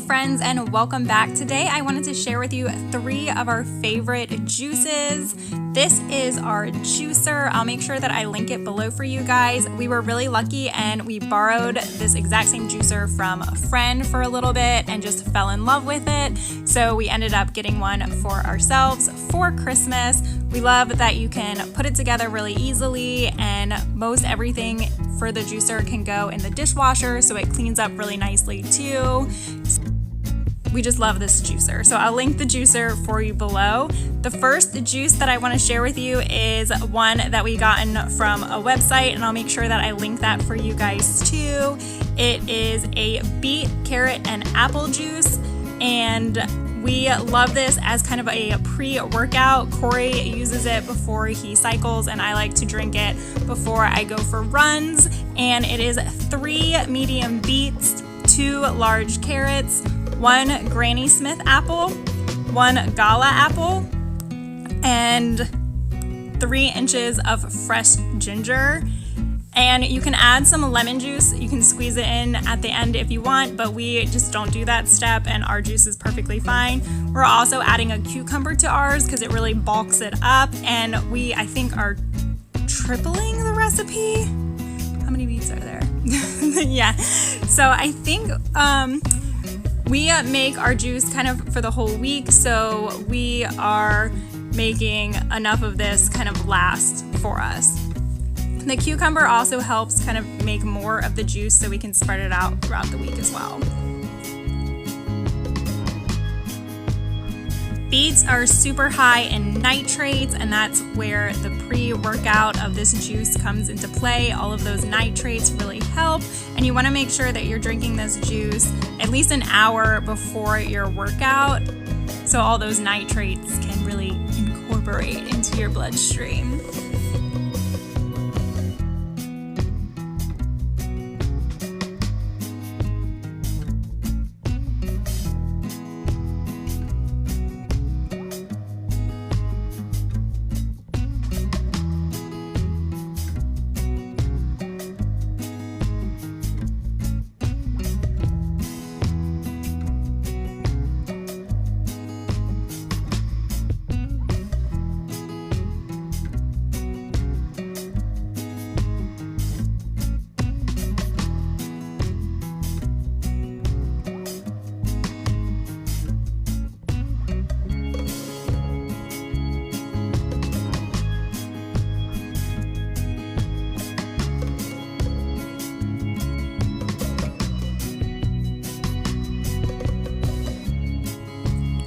friends, and welcome back. Today I wanted to share with you 3 of our favorite juices. This is our juicer. I'll make sure that I link it below for you guys. We were really lucky and we borrowed this exact same juicer from a friend for a little bit and just fell in love with it. So we ended up getting one for ourselves for Christmas. We love that you can put it together really easily, and most everything for the juicer can go in the dishwasher, so it cleans up really nicely too. We just love this juicer. So I'll link the juicer for you below. The first juice that I want to share with you is one that we gotten from a website, and I'll make sure that I link that for you guys too. It is a beet, carrot, and apple juice, and we love this as kind of a pre-workout. Corey uses it before he cycles, and I like to drink it before I go for runs. And it is 3 medium beets, 2 large carrots, 1 Granny Smith apple, 1 Gala apple, and 3 inches of fresh ginger. And you can add some lemon juice. You can squeeze it in at the end if you want, but we just don't do that step, and our juice is perfectly fine. We're also adding a cucumber to ours because it really bulks it up, and we, I think, are tripling the recipe. How many beets are there? Yeah, so I think we make our juice kind of for the whole week, so we are making enough of this kind of last for us. The cucumber also helps kind of make more of the juice so we can spread it out throughout the week as well. Beets are super high in nitrates, and that's where the pre-workout of this juice comes into play. All of those nitrates really help, and you want to make sure that you're drinking this juice at least an hour before your workout, so all those nitrates can really incorporate into your bloodstream.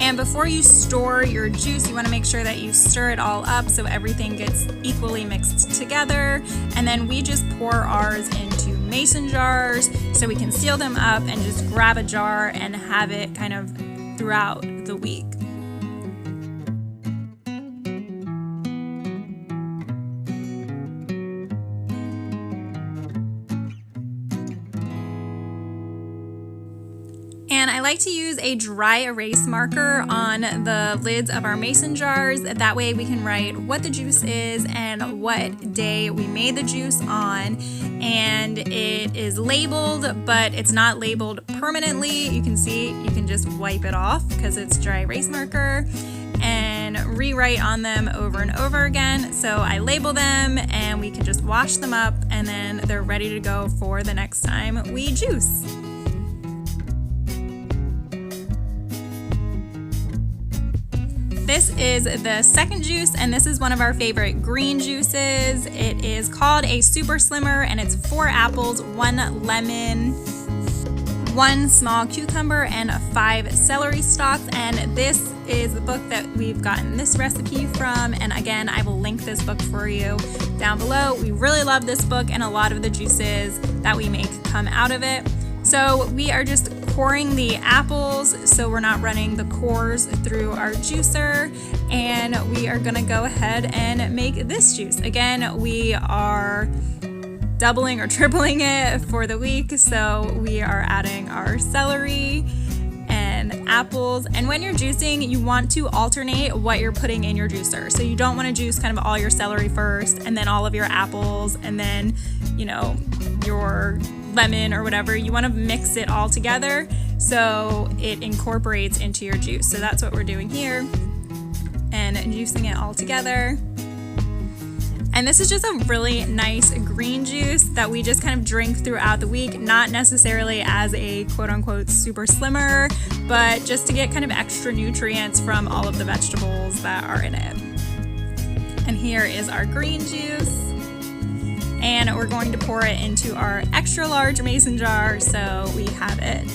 And before you store your juice, you want to make sure that you stir it all up so everything gets equally mixed together. And then we just pour ours into mason jars so we can seal them up and just grab a jar and have it kind of throughout the week. And I like to use a dry erase marker on the lids of our mason jars. That way we can write what the juice is and what day we made the juice on. And it is labeled, but it's not labeled permanently. You can see, you can just wipe it off because it's dry erase marker, and rewrite on them over and over again. So I label them and we can just wash them up, and then they're ready to go for the next time we juice. This is the second juice, and this is one of our favorite green juices. It is called a Super Slimmer, and it's 4 apples, 1 lemon, 1 small cucumber, and 5 celery stalks. And this is the book that we've gotten this recipe from, and again, I will link this book for you down below. We really love this book, and a lot of the juices that we make come out of it. So we are just coring the apples so we're not running the cores through our juicer, and we are gonna go ahead and make this juice. Again, we are doubling or tripling it for the week, so we are adding our celery and apples. And when you're juicing, you want to alternate what you're putting in your juicer. So you don't want to juice kind of all your celery first and then all of your apples and then, you know, your lemon or whatever. You want to mix it all together. So so it incorporates into your juice. So that's what we're doing here, and juicing it all together. And this is just a really nice green juice that we just kind of drink throughout the week, not necessarily as a quote-unquote super slimmer, but just to get kind of extra nutrients from all of the vegetables that are in it. And here is our green juice. And we're going to pour it into our extra large mason jar so we have it.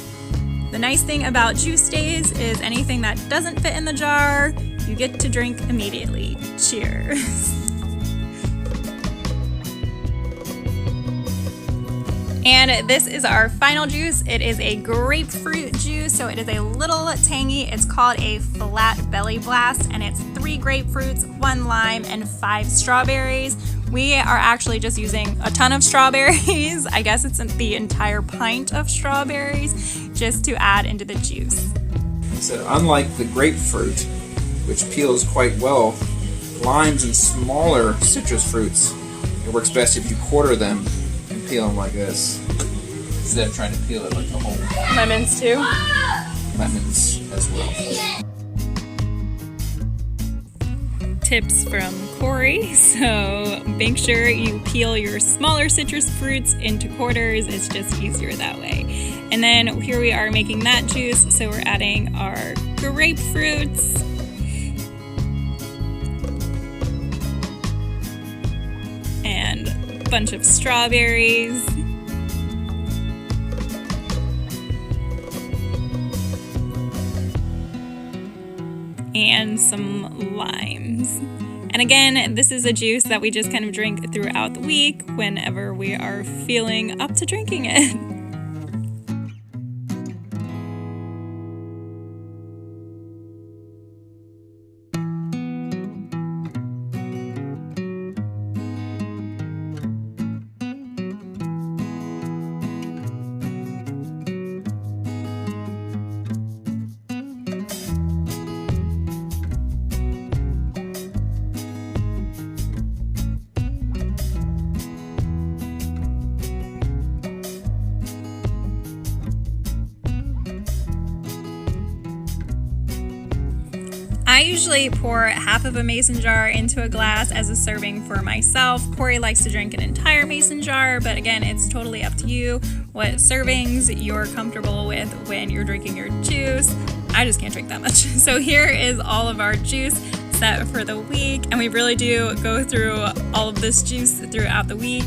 The nice thing about juice days is anything that doesn't fit in the jar, you get to drink immediately. Cheers. And this is our final juice. It is a grapefruit juice, so it is a little tangy. It's called a flat belly blast, and it's 3 grapefruits, 1 lime, and 5 strawberries. We are actually just using a ton of strawberries. I guess it's the entire pint of strawberries just to add into the juice. So unlike the grapefruit, which peels quite well, limes and smaller citrus fruits, it works best if you quarter them and peel them like this, instead of trying to peel it like the whole. Lemons too? Lemons as well. Tips from Corey. So make sure you peel your smaller citrus fruits into quarters. It's just easier that way. And then here we are making that juice. So we're adding our grapefruits. And a bunch of strawberries. And some limes. And again, this is a juice that we just kind of drink throughout the week whenever we are feeling up to drinking it. I usually pour half of a mason jar into a glass as a serving for myself. Corey likes to drink an entire mason jar, but again, it's totally up to you what servings you're comfortable with when you're drinking your juice. I just can't drink that much. So here is all of our juice set for the week, and we really do go through all of this juice throughout the week.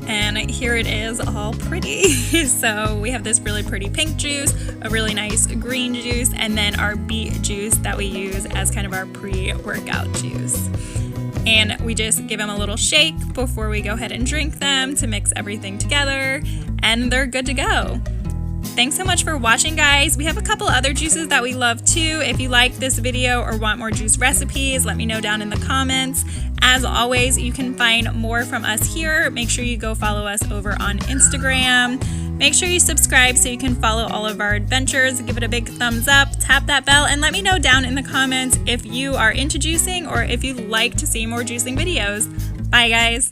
And here it is all pretty. So we have this really pretty pink juice, a really nice green juice, and then our beet juice that we use as kind of our pre-workout juice. And we just give them a little shake before we go ahead and drink them to mix everything together, and they're good to go. Thanks so much for watching, guys. We have a couple other juices that we love too. If you like this video or want more juice recipes, let me know down in the comments. As always, you can find more from us here. Make sure you go follow us over on Instagram. Make sure you subscribe so you can follow all of our adventures. Give it a big thumbs up, tap that bell, and let me know down in the comments if you are into juicing or if you'd like to see more juicing videos. Bye, guys.